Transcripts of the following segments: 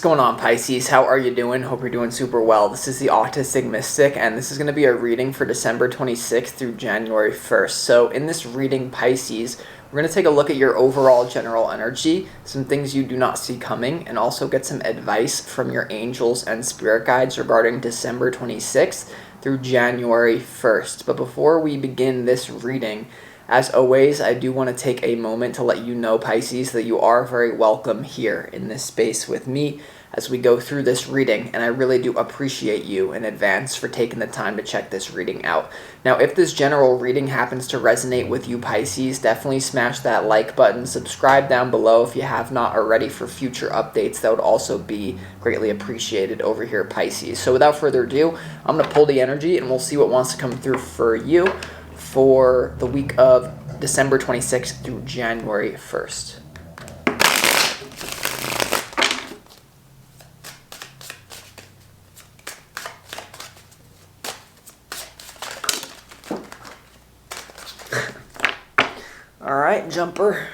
going on, Pisces? How are you doing? Hope you're doing super well. This is the Autistic Mystic, and this is going to be a reading for December 26th through January 1st. So in this reading, Pisces, we're going to take a look at your overall general energy, some things you do not see coming, and also get some advice from your angels and spirit guides regarding December 26th through January 1st. But before we begin this reading, as always, I do want to take a moment to let you know, Pisces, that you are very welcome here in this space with me as we go through this reading, and I really do appreciate you in advance for taking the time to check this reading out. Now, if this general reading happens to resonate with you, Pisces, definitely smash that like button, subscribe down below if you have not already for future updates. That would also be greatly appreciated over here, Pisces. So without further ado, I'm going to pull the energy, and we'll see what wants to come through for you for the week of December 26th through January 1st. All right, jumper.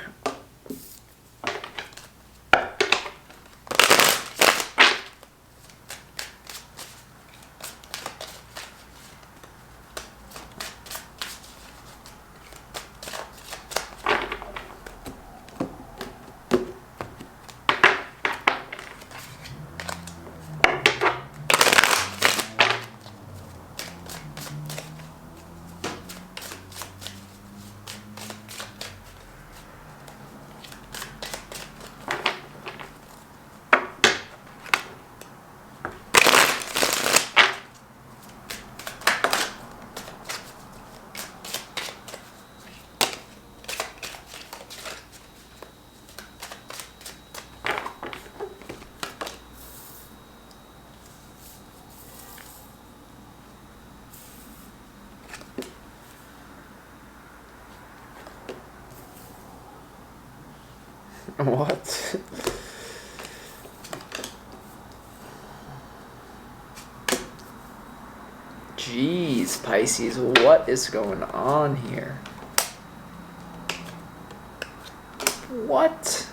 What? Jeez, Pisces, what is going on here? What?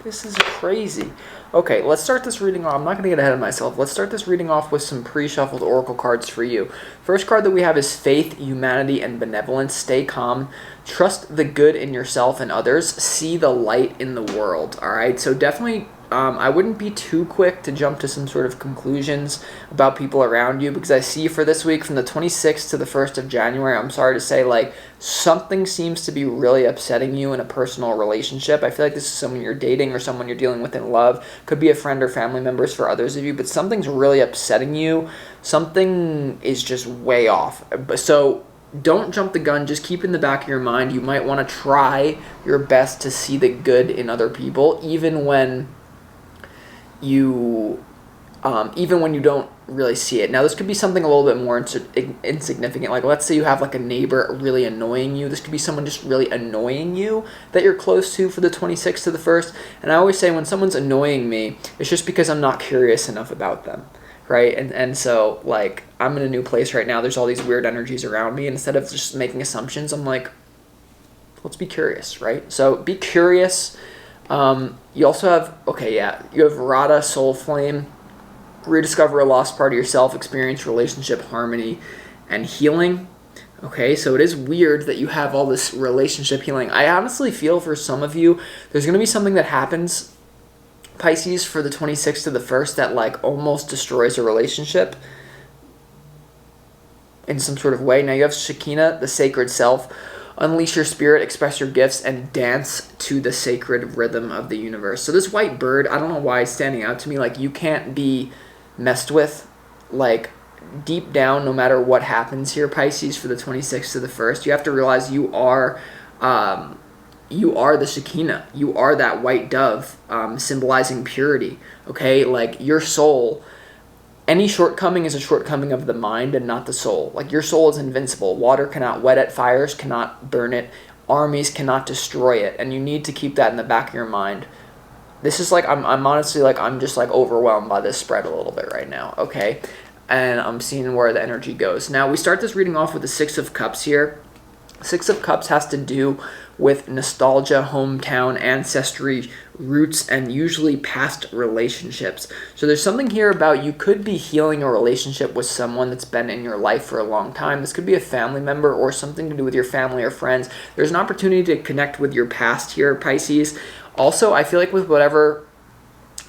This is crazy. Okay, let's start this reading off. I'm not going to get ahead of myself. Let's start this reading off with some pre-shuffled oracle cards for you. First card that we have is Faith, Humanity, and Benevolence. Stay calm. Trust the good in yourself and others. See the light in the world. All right, so definitely I wouldn't be too quick to jump to some sort of conclusions about people around you, because I see for this week from the 26th to the 1st of January, I'm sorry to say, like, something seems to be really upsetting you in a personal relationship. I feel like this is someone you're dating or someone you're dealing with in love. Could be a friend or family members for others of you, but something's really upsetting you. Something is just way off. So don't jump the gun. Just keep in the back of your mind, you might want to try your best to see the good in other people, even when you don't really see it. Now, this could be something a little bit more insignificant. Like, let's say you have like a neighbor really annoying you. This could be someone just really annoying you that you're close to for the 26th to the 1st. And I always say, when someone's annoying me, it's just because I'm not curious enough about them, right? And so, like, I'm in a new place right now. There's all these weird energies around me. And instead of just making assumptions, I'm like, let's be curious, right? So be curious. You also have, you have Radha, Soul Flame, rediscover a lost part of yourself, experience relationship harmony and healing. Okay, so it is weird that you have all this relationship healing. I honestly feel for some of you, there's going to be something that happens, Pisces, for the 26th to the 1st that, like, almost destroys a relationship in some sort of way. Now, you have Shekinah, the sacred self. Unleash your spirit, express your gifts, and dance to the sacred rhythm of the universe. So this white bird, I don't know why it's standing out to me. Like, you can't be messed with. Like, deep down, no matter what happens here, Pisces, for the 26th to the 1st, you have to realize you are the Shekinah. You are that white dove, symbolizing purity. Okay, like, your soul. Any shortcoming is a shortcoming of the mind and not the soul. Like, your soul is invincible. Water cannot wet it. Fires cannot burn it. Armies cannot destroy it. And you need to keep that in the back of your mind. This is like, I'm honestly, like, I'm just, like, overwhelmed by this spread a little bit right now, okay? And I'm seeing where the energy goes. Now, we start this reading off with the Six of Cups here. Six of Cups has to do with nostalgia, hometown, ancestry, roots, and usually past relationships. So there's something here about you could be healing a relationship with someone that's been in your life for a long time. This could be a family member or something to do with your family or friends. There's an opportunity to connect with your past here, Pisces. Also, I feel like with whatever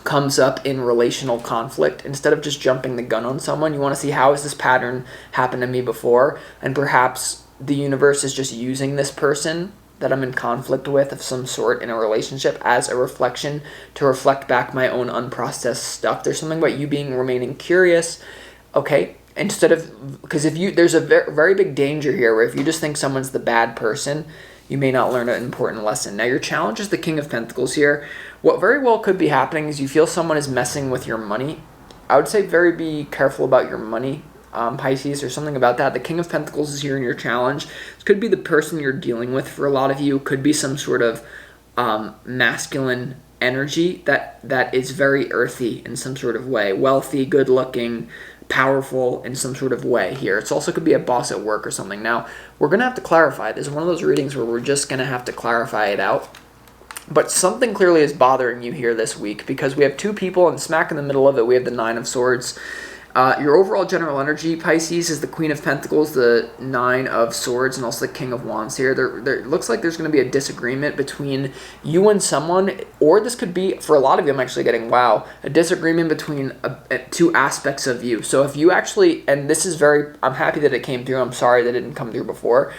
comes up in relational conflict, instead of just jumping the gun on someone, you want to see, how has this pattern happened to me before? And perhaps the universe is just using this person that I'm in conflict with of some sort in a relationship as a reflection to reflect back my own unprocessed stuff. There's something about you remaining curious, okay? Instead of, because there's a very big danger here where if you just think someone's the bad person, you may not learn an important lesson. Now, your challenge is the King of Pentacles here. What very well could be happening is you feel someone is messing with your money. I would say be careful about your money, Pisces, or something about that. The King of Pentacles is here in your challenge. This could be the person you're dealing with for a lot of you. Could be some sort of masculine energy that is very earthy in some sort of way. Wealthy, good-looking, powerful in some sort of way here. It also could be a boss at work or something. Now, we're going to have to clarify. This is one of those readings where we're just going to have to clarify it out. But something clearly is bothering you here this week, because we have two people, and smack in the middle of it, we have the Nine of Swords. Your overall general energy, Pisces, is the Queen of Pentacles, the Nine of Swords, and also the King of Wands here. There looks like there's going to be a disagreement between you and someone, or this could be, for a lot of you, I'm actually getting, a disagreement between two aspects of you. So if you actually, and this is I'm happy that it came through, I'm sorry that it didn't come through before.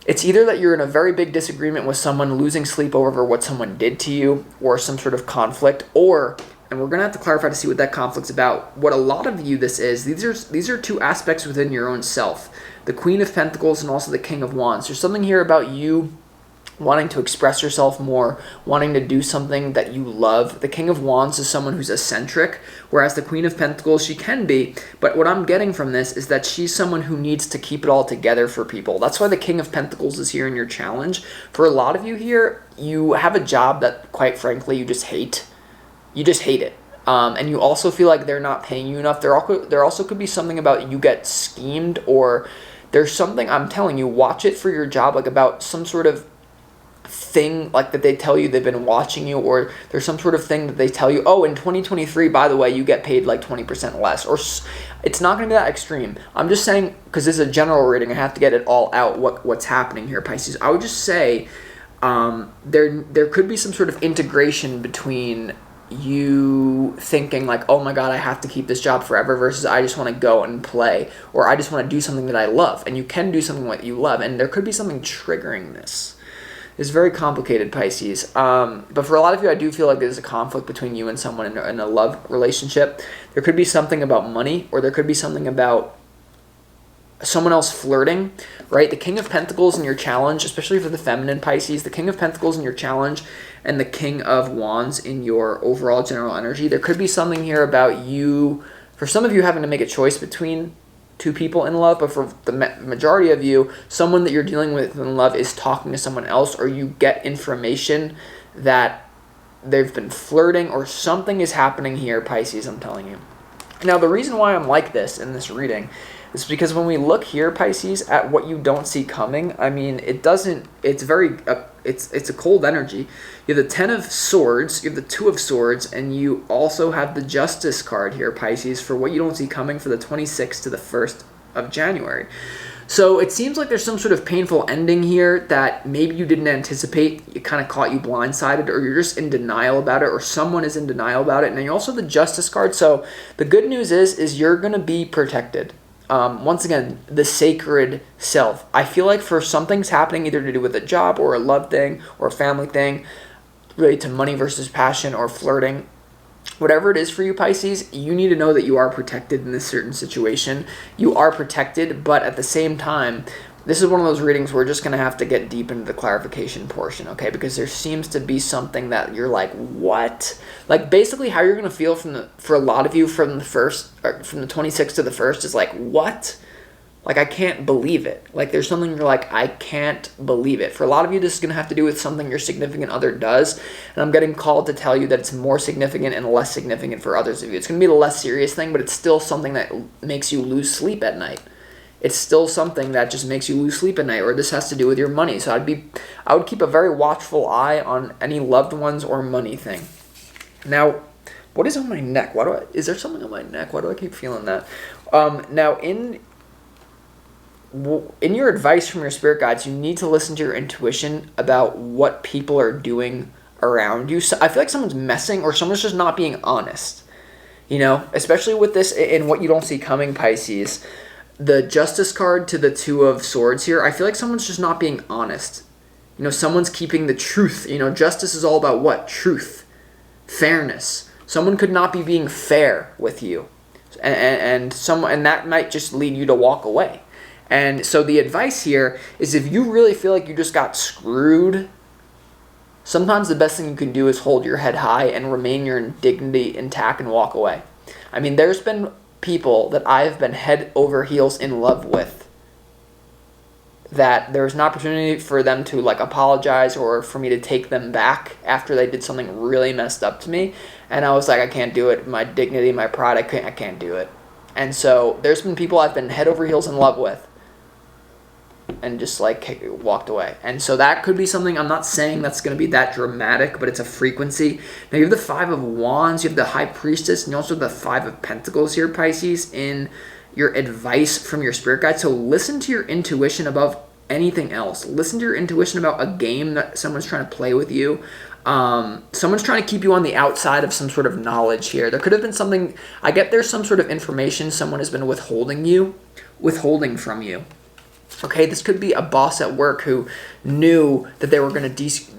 It's either that you're in a very big disagreement with someone, losing sleep over what someone did to you, or some sort of conflict, or, and we're going to have to clarify to see what that conflict's about. What a lot of you this is, these are two aspects within your own self. The Queen of Pentacles and also the King of Wands. There's something here about you wanting to express yourself more, wanting to do something that you love. The King of Wands is someone who's eccentric, whereas the Queen of Pentacles, she can be, but what I'm getting from this is that she's someone who needs to keep it all together for people. That's why the King of Pentacles is here in your challenge. For a lot of you here, you have a job that, quite frankly, you just hate. You just hate it. And you also feel like they're not paying you enough. There also could be something about you get schemed, or there's something, I'm telling you, watch it for your job, like about some sort of thing like that they tell you they've been watching you, or there's some sort of thing that they tell you, oh, in 2023, by the way, you get paid like 20% less, or it's not going to be that extreme. I'm just saying, because this is a general reading, I have to get it all out, what's happening here, Pisces. I would just say there could be some sort of integration between you thinking like, oh my god, I have to keep this job forever, versus I just want to go and play, or I just want to do something that I love. And you can do something that you love, and there could be something triggering this. It's very complicated, Pisces. But for a lot of you, I do feel like there's a conflict between you and someone in a love relationship. There could be something about money, or there could be something about someone else flirting, right? The King of Pentacles in your challenge, especially for the feminine Pisces, the King of Pentacles in your challenge and the King of Wands in your overall general energy. There could be something here about you, for some of you, having to make a choice between two people in love, but for the majority of you, someone that you're dealing with in love is talking to someone else, or you get information that they've been flirting, or something is happening here, Pisces, I'm telling you. Now, the reason why I'm like this in this reading is because when we look here, Pisces, at what you don't see coming, I mean, it's a cold energy. You have the Ten of Swords, you have the Two of Swords, and you also have the Justice card here, Pisces, for what you don't see coming for the 26th to the 1st of January. So it seems like there's some sort of painful ending here that maybe you didn't anticipate. It kind of caught you blindsided, or you're just in denial about it, or someone is in denial about it. And then you also have the Justice card. So the good news is you're going to be protected. Once again, the sacred self. I feel like for something's happening, either to do with a job or a love thing or a family thing, related to money versus passion or flirting, whatever it is for you, Pisces, you need to know that you are protected in this certain situation. You are protected, but at the same time, this is one of those readings where we're just going to have to get deep into the clarification portion, okay? Because there seems to be something that you're like, what? Like, basically how you're going to feel for a lot of you from the 26th to the 1st is like, what? Like, I can't believe it. Like, there's something you're like, I can't believe it. For a lot of you, this is going to have to do with something your significant other does. And I'm getting called to tell you that it's more significant and less significant for others of you. It's going to be the less serious thing, but it's still something that makes you lose sleep at night. it's still something that just makes you lose sleep at night, or this has to do with your money. So I would keep a very watchful eye on any loved ones or money thing. Now, what is on my neck? Is there something on my neck? Why do I keep feeling that? Now, in your advice from your spirit guides, you need to listen to your intuition about what people are doing around you. So I feel like someone's messing, or someone's just not being honest. Especially with this in what you don't see coming, Pisces. The Justice card to the Two of Swords here, I feel like someone's just not being honest. Someone's keeping the truth. Justice is all about what? Truth. Fairness. Someone could not be being fair with you. And that might just lead you to walk away. And so the advice here is, if you really feel like you just got screwed, sometimes the best thing you can do is hold your head high and remain your dignity intact and walk away. I mean, there's been people that I've been head over heels in love with, that there was an opportunity for them to apologize, or for me to take them back after they did something really messed up to me, and I was like, I can't do it. My dignity, my pride, I can't do it. And so there's been people I've been head over heels in love with and just walked away. And so that could be something. I'm not saying that's going to be that dramatic, but it's a frequency. Now you have the Five of Wands, you have the High Priestess, and you also have the Five of Pentacles here, Pisces, in your advice from your spirit guide. So listen to your intuition above anything else. Listen to your intuition about a game that someone's trying to play with you. Someone's trying to keep you on the outside of some sort of knowledge here. There could have been something. I get there's some sort of information someone has been withholding from you. Okay, this could be a boss at work who knew that they were going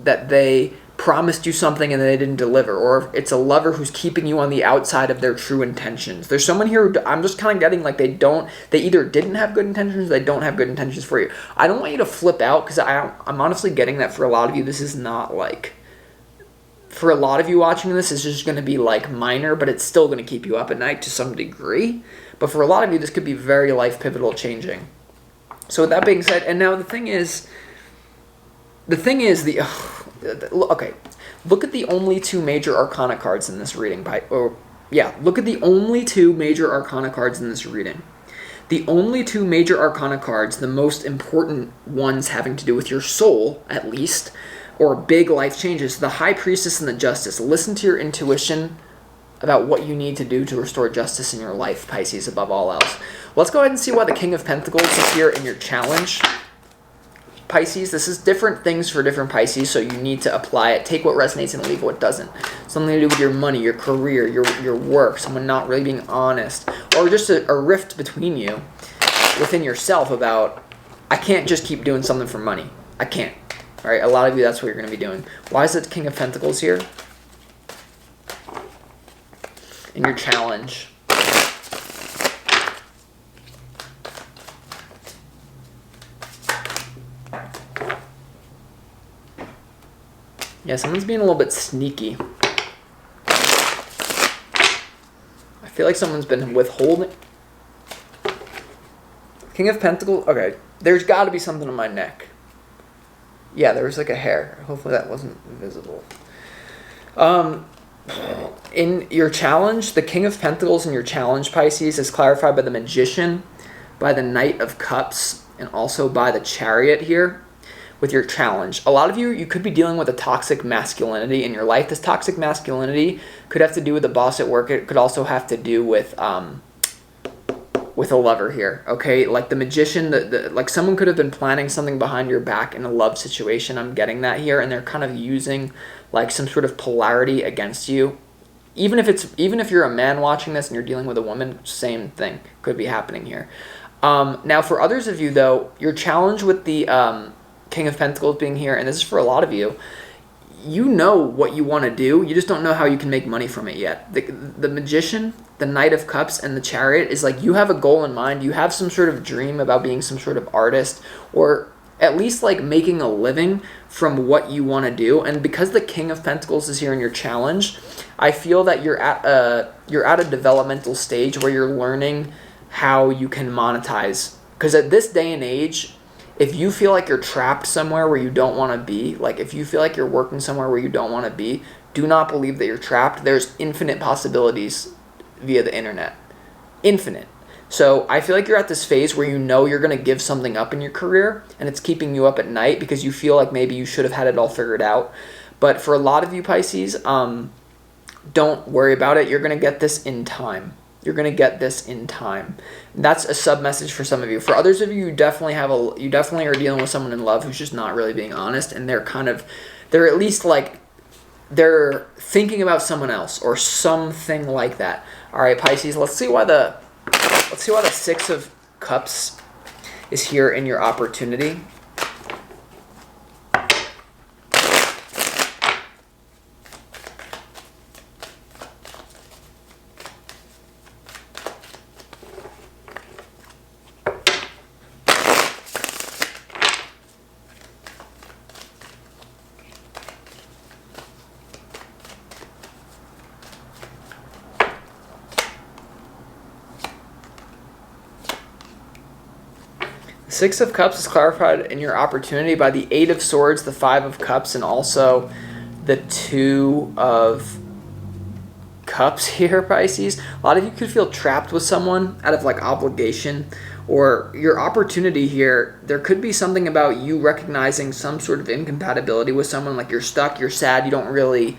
that they promised you something and they didn't deliver, or it's a lover who's keeping you on the outside of their true intentions. There's someone here who I'm just kind of getting they either didn't have good intentions, or they don't have good intentions for you. I don't want you to flip out, because I'm honestly getting that for a lot of you, this is not for a lot of you watching this, it's just going to be minor, but it's still going to keep you up at night to some degree. But for a lot of you, this could be very life pivotal changing. So with that being said, and now the thing is, okay, look at the only two major arcana cards in this reading. Look at the only two major arcana cards in this reading. The only two major arcana cards, the most important ones having to do with your soul, at least, or big life changes, the High Priestess and the Justice. Listen to your intuition about what you need to do to restore justice in your life, Pisces, above all else. Let's go ahead and see why the King of Pentacles is here in your challenge, Pisces. This is different things for different Pisces, so you need to apply it. Take what resonates and leave what doesn't. Something to do with your money, your career, your work, someone not really being honest, or just a rift between you within yourself about, I can't just keep doing something for money. I can't. All right, a lot of you, that's what you're going to be doing. Why is it King of Pentacles here in your challenge? Yeah, someone's being a little bit sneaky. I feel like someone's been withholding. King of Pentacles. Okay, there's got to be something on my neck. Yeah, there was a hair. Hopefully that wasn't visible. In your challenge, the King of Pentacles in your challenge, Pisces, is clarified by the Magician, by the Knight of Cups, and also by the Chariot here with your challenge. A lot of you could be dealing with a toxic masculinity in your life. This toxic masculinity could have to do with the boss at work. It could also have to do with a lover here, okay? Like the Magician, like someone could have been planning something behind your back in a love situation. I'm getting that here, and they're kind of using some sort of polarity against you. Even if you're a man watching this and you're dealing with a woman, same thing could be happening here. Now, for others of you, though, your challenge with the King of Pentacles being here, and this is for a lot of you, you know what you want to do. You just don't know how you can make money from it yet. The Magician, the Knight of Cups, and the Chariot is you have a goal in mind. You have some sort of dream about being some sort of artist, or at least making a living from what you want to do. And because the King of Pentacles is here in your challenge, I feel that you're at a developmental stage where you're learning how you can monetize. Because at this day and age, if you feel like you're trapped somewhere where you don't want to be, if you feel like you're working somewhere where you don't want to be, do not believe that you're trapped. There's infinite possibilities via the internet. Infinite. So I feel like you're at this phase where you know you're going to give something up in your career, and it's keeping you up at night because you feel like maybe you should have had it all figured out. But for a lot of you Pisces, don't worry about it. You're going to get this in time. You're going to get this in time. That's a sub message for some of you. For others of you, you definitely are dealing with someone in love who's just not really being honest, and they're at least like, they're thinking about someone else or something like that. All right, Pisces, let's see why the Six of Cups is here in your opportunity. Six of Cups is clarified in your opportunity by the Eight of Swords, the Five of Cups, and also the Two of Cups here, Pisces. A lot of you could feel trapped with someone out of like obligation, or your opportunity here. There could be something about you recognizing some sort of incompatibility with someone, like you're stuck, you're sad, you don't really...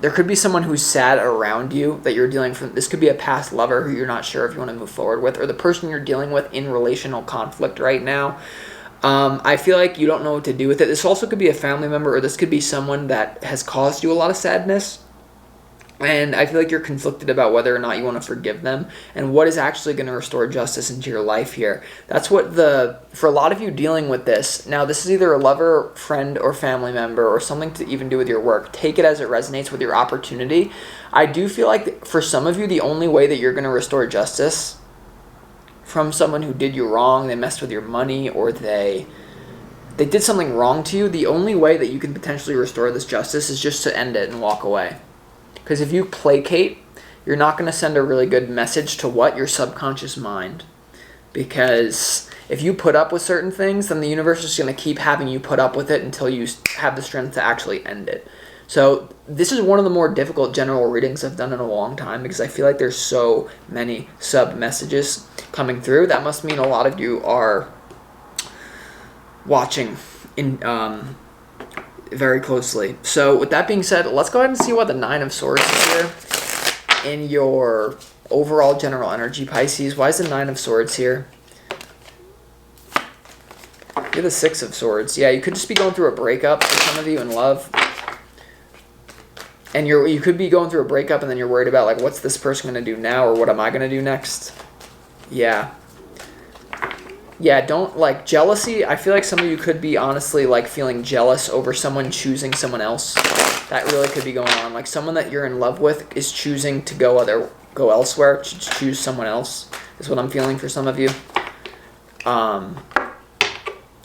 there could be someone who's sad around you that you're dealing with. This could be a past lover who you're not sure if you want to move forward with, or the person you're dealing with in relational conflict right now. I feel like you don't know what to do with it. This also could be a family member, or this could be someone that has caused you a lot of sadness. And I feel like you're conflicted about whether or not you want to forgive them and what is actually going to restore justice into your life here. That's what for a lot of you dealing with this. Now, this is either a lover, friend, or family member, or something to even do with your work. Take it as it resonates with your opportunity. I do feel like for some of you, the only way that you're going to restore justice from someone who did you wrong, they messed with your money, or they did something wrong to you, the only way that you can potentially restore this justice is just to end it and walk away. Because if you placate, you're not going to send a really good message to your subconscious mind. Because if you put up with certain things, then the universe is going to keep having you put up with it until you have the strength to actually end it. So this is one of the more difficult general readings I've done in a long time, because I feel like there's so many sub-messages coming through. That must mean a lot of you are watching very closely. So with that being said, let's go ahead and see what the Nine of Swords is here in your overall general energy, Pisces. Why is the Nine of Swords here? You're the Six of Swords. Yeah, you could just be going through a breakup for some of you in love. And you could be going through a breakup and then you're worried about, like, what's this person going to do now, or what am I going to do next? Yeah. Yeah, don't, like, jealousy. I feel like some of you could be honestly, like, feeling jealous over someone choosing someone else. That really could be going on. Like, someone that you're in love with is choosing to go elsewhere, to choose someone else, is what I'm feeling for some of you. And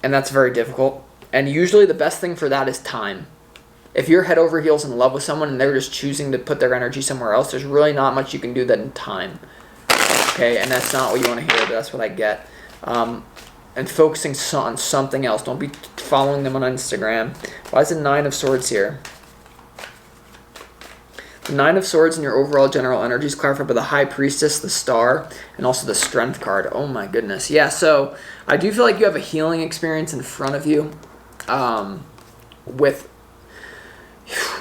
that's very difficult. And usually the best thing for that is time. If you're head over heels in love with someone and they're just choosing to put their energy somewhere else, there's really not much you can do that in time. Okay, and that's not what you want to hear, but that's what I get. And focusing on something else. Don't be following them on Instagram. Why is the Nine of Swords here? The Nine of Swords in your overall general energy is clarified by the High Priestess, the Star, and also the Strength card. Oh my goodness. Yeah, so I do feel like you have a healing experience in front of you.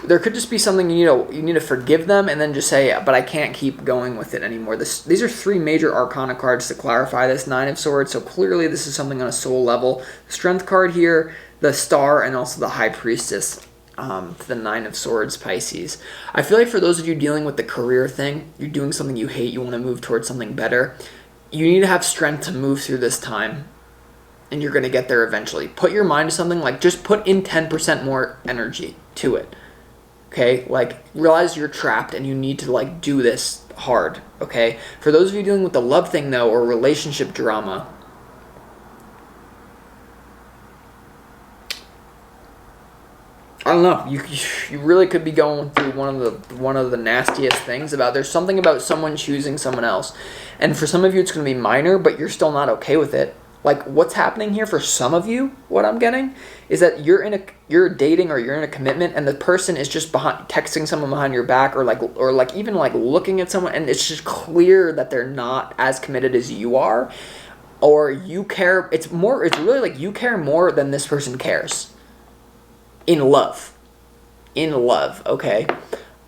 There could just be something you need to forgive them and then just say, but I can't keep going with it anymore. These are three major arcana cards to clarify this Nine of Swords, so clearly this is something on a soul level. The Strength card here, the Star, and also the High Priestess, the Nine of Swords, Pisces. I feel like for those of you dealing with the career thing, you're doing something you hate, you want to move towards something better, you need to have strength to move through this time, and you're going to get there eventually. Put your mind to something, like just put in 10% more energy to it. Okay, like, realize you're trapped and you need to, like, do this hard, okay? For those of you dealing with the love thing, though, or relationship drama, I don't know, you really could be going through one of the nastiest things there's something about someone choosing someone else. And for some of you, it's going to be minor, but you're still not okay with it. Like, what's happening here for some of you, what I'm getting, is that you're dating or you're in a commitment, and the person is just texting someone behind your back, or even like looking at someone, and it's just clear that they're not as committed as you are, or you care. It's really like you care more than this person cares. In love, okay.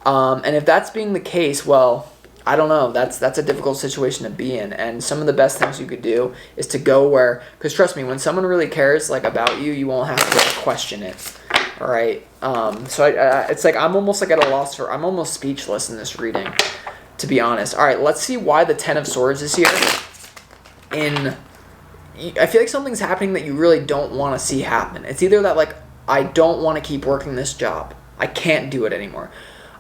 And if that's being the case, well, I don't know. That's a difficult situation to be in. And some of the best things you could do is to go where, because trust me, when someone really cares like about you, you won't have to question it. All right. So it's like I'm almost like at a loss I'm almost speechless in this reading, to be honest. All right. Let's see why the Ten of Swords is here. I feel like something's happening that you really don't want to see happen. It's either that like I don't want to keep working this job. I can't do it anymore.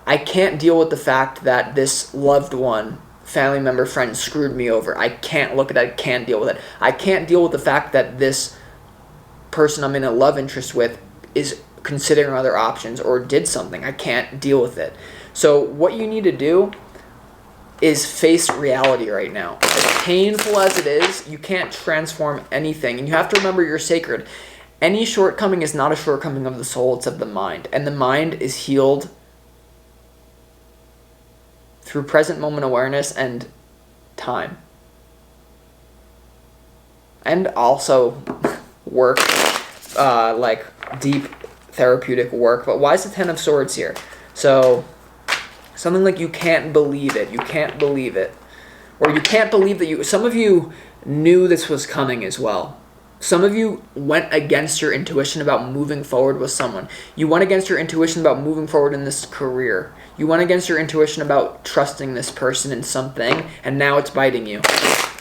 I can't deal with the fact that this loved one, family member, friend screwed me over. I can't look at it. I can't deal with it. I can't deal with the fact that this person I'm in a love interest with is considering other options or did something. I can't deal with it. So what you need to do is face reality right now. As painful as it is, you can't transform anything. And you have to remember you're sacred. Any shortcoming is not a shortcoming of the soul, it's of the mind. And the mind is healed through present moment awareness and time. And also work, like deep therapeutic work. But why is the Ten of Swords here? So something like you can't believe it. You can't believe it. Or you can't believe that some of you knew this was coming as well. Some of you went against your intuition about moving forward with someone. You went against your intuition about moving forward in this career. You went against your intuition about trusting this person in something, and now it's biting you.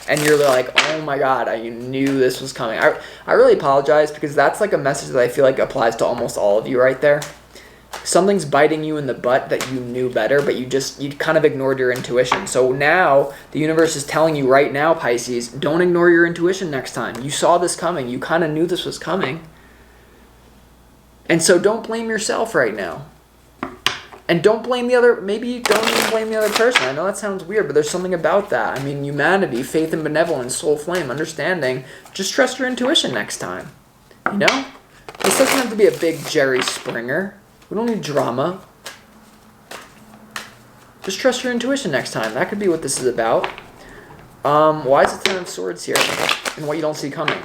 And you're like, oh my God, I knew this was coming. I really apologize, because that's like a message that I feel like applies to almost all of you right there. Something's biting you in the butt that you knew better, but you kind of ignored your intuition. So now the universe is telling you right now, Pisces, don't ignore your intuition next time. You saw this coming. You kind of knew this was coming. And so don't blame yourself right now. And don't blame the other, maybe don't even blame the other person. I know that sounds weird, but there's something about that. I mean, humanity, faith and benevolence, soul flame, understanding. Just trust your intuition next time. You know? This doesn't have to be a big Jerry Springer. We don't need drama. Just trust your intuition next time. That could be what this is about. Why is the Ten of Swords here? And what you don't see coming?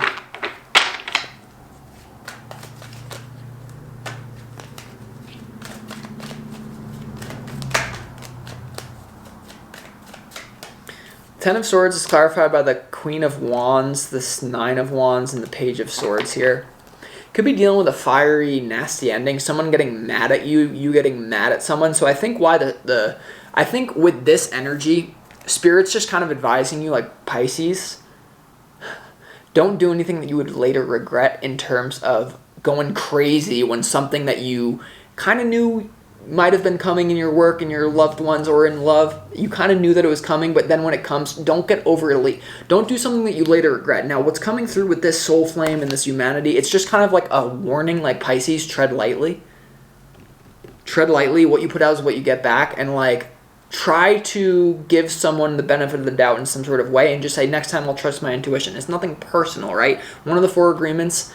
Ten of Swords is clarified by the Queen of Wands, this Nine of Wands, and the Page of Swords here. Could be dealing with a fiery, nasty ending. Someone getting mad at you. You getting mad at someone. So I think I think with this energy, Spirit's just kind of advising you, like Pisces, don't do anything that you would later regret in terms of going crazy when something that you kind of knew might have been coming in your work and your loved ones or in love. You kind of knew that it was coming, but then when it comes, don't get overly. Don't do something that you later regret. Now, what's coming through with this soul flame and this humanity, it's just kind of like a warning, like Pisces, tread lightly. Tread lightly. What you put out is what you get back. And like, try to give someone the benefit of the doubt in some sort of way and just say, next time I'll trust my intuition. It's nothing personal, right? One of the 4 agreements,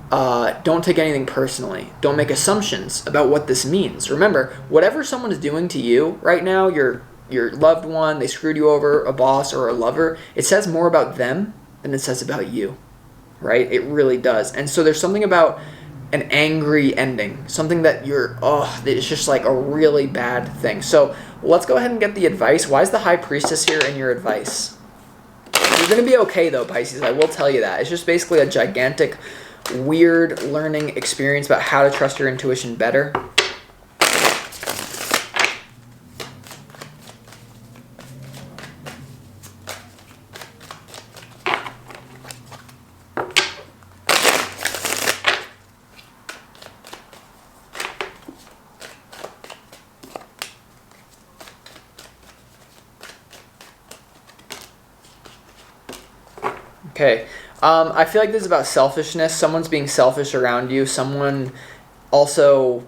don't take anything personally. Don't make assumptions about what this means. Remember, whatever someone is doing to you right now, your loved one, they screwed you over, a boss or a lover, it says more about them than it says about you, right? It really does. And so there's something about an angry ending, something that it's just like a really bad thing. So let's go ahead and get the advice. Why is the High Priestess here in your advice? You're going to be okay though, Pisces. I will tell you that. It's just basically a gigantic weird learning experience about how to trust your intuition better. Okay. I feel like this is about selfishness. Someone's being selfish around you. Someone also,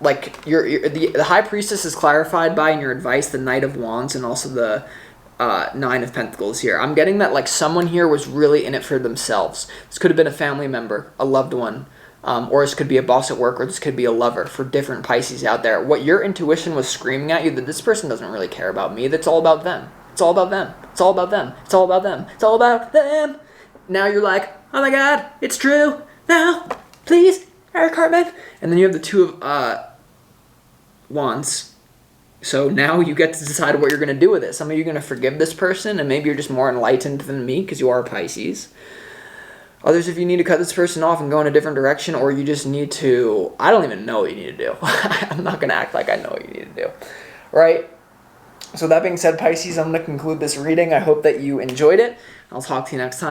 like, the High Priestess is clarified by, in your advice, the Knight of Wands and also the Nine of Pentacles here. I'm getting that like someone here was really in it for themselves. This could have been a family member, a loved one, or this could be a boss at work, or this could be a lover for different Pisces out there. What your intuition was screaming at you, that this person doesn't really care about me. That's all about them. It's all about them. It's all about them. It's all about them. It's all about them. Now you're like, oh my God, it's true. Now, please, Eric Hartman. And then you have the Two of Wands. So now you get to decide what you're going to do with it. Some of you are going to forgive this person, and maybe you're just more enlightened than me because you are Pisces. Others of you need to cut this person off and go in a different direction, or you just need to, I don't even know what you need to do. I'm not going to act like I know what you need to do. Right? So that being said, Pisces, I'm going to conclude this reading. I hope that you enjoyed it. I'll talk to you next time.